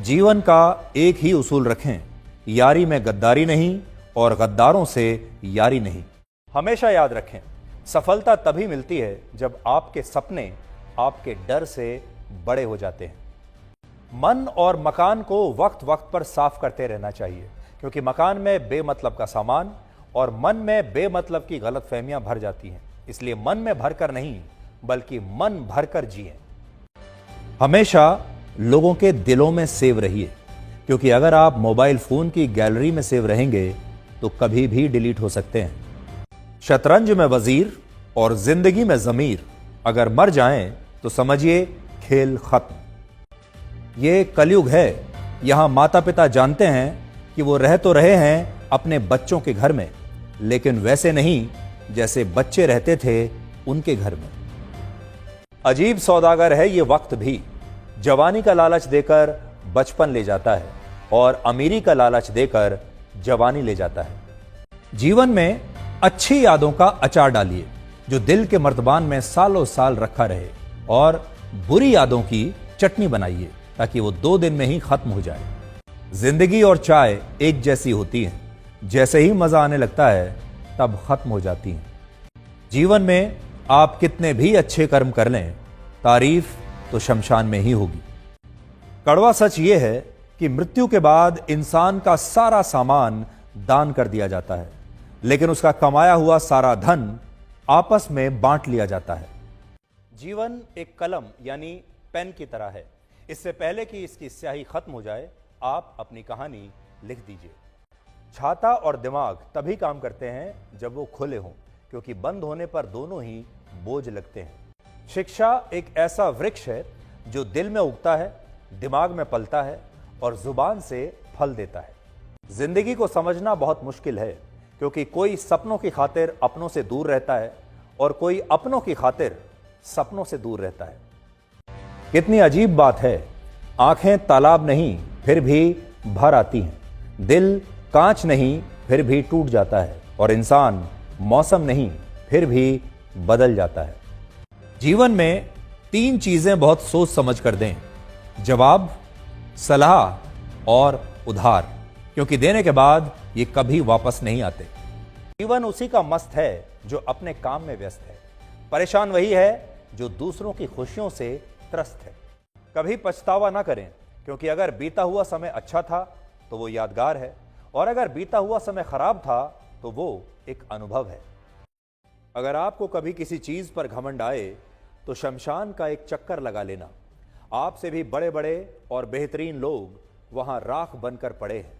जीवन का एक ही उसूल रखें, यारी में गद्दारी नहीं और गद्दारों से यारी नहीं। हमेशा याद रखें, सफलता तभी मिलती है जब आपके सपने आपके डर से बड़े हो जाते हैं। मन और मकान को वक्त वक्त पर साफ करते रहना चाहिए, क्योंकि मकान में बेमतलब का सामान और मन में बेमतलब की गलतफहमियां भर जाती हैं। इसलिए मन में भरकर नहीं, बल्कि मन भरकर जिएं। हमेशा लोगों के दिलों में सेव रहिए, क्योंकि अगर आप मोबाइल फोन की गैलरी में सेव रहेंगे तो कभी भी डिलीट हो सकते हैं। शतरंज में वजीर और जिंदगी में जमीर अगर मर जाएं तो समझिए खेल खत्म। ये कलयुग है। यहां माता पिता जानते हैं कि वो रह तो रहे हैं अपने बच्चों के घर में, लेकिन वैसे नहीं जैसे बच्चे रहते थे उनके घर में। अजीब सौदागर है ये वक्त भी। जवानी का लालच देकर बचपन ले जाता है और अमीरी का लालच देकर जवानी ले जाता है। जीवन में अच्छी यादों का अचार डालिए जो दिल के मर्तबान में सालों साल रखा रहे, और बुरी यादों की चटनी बनाइए ताकि वो 2 दिन में ही खत्म हो जाए। जिंदगी और चाय एक जैसी होती हैं, जैसे ही मजा आने लगता है तब खत्म हो जाती हैं। जीवन में आप कितने भी अच्छे कर्म कर लें, तारीफ तो शमशान में ही होगी। कड़वा सच यह है कि मृत्यु के बाद इंसान का सारा सामान दान कर दिया जाता है, लेकिन उसका कमाया हुआ सारा धन आपस में बांट लिया जाता है। जीवन एक कलम यानी पेन की तरह है। इससे पहले कि इसकी स्याही खत्म हो जाए, आप अपनी कहानी लिख दीजिए। छाता और दिमाग तभी काम करते हैं जब वो खुले हों, क्योंकि बंद होने पर दोनों ही बोझ लगते हैं। शिक्षा एक ऐसा वृक्ष है जो दिल में उगता है, दिमाग में पलता है और जुबान से फल देता है। जिंदगी को समझना बहुत मुश्किल है, क्योंकि कोई सपनों की खातिर अपनों से दूर रहता है और कोई अपनों की खातिर सपनों से दूर रहता है। कितनी अजीब बात है, आंखें तालाब नहीं फिर भी भर आती हैं, दिल कांच नहीं फिर भी टूट जाता है, और इंसान मौसम नहीं फिर भी बदल जाता है। जीवन में 3 चीजें बहुत सोच समझ कर दें: जवाब, सलाह और उधार, क्योंकि देने के बाद ये कभी वापस नहीं आते। जीवन उसी का मस्त है जो अपने काम में व्यस्त है। परेशान वही है जो दूसरों की खुशियों से त्रस्त है। कभी पछतावा ना करें, क्योंकि अगर बीता हुआ समय अच्छा था तो वो यादगार है, और अगर बीता हुआ समय खराब था तो वो एक अनुभव है। अगर आपको कभी किसी चीज पर घमंड आए तो शमशान का एक चक्कर लगा लेना। आपसे भी बड़े बड़े और बेहतरीन लोग वहां राख बनकर पड़े हैं।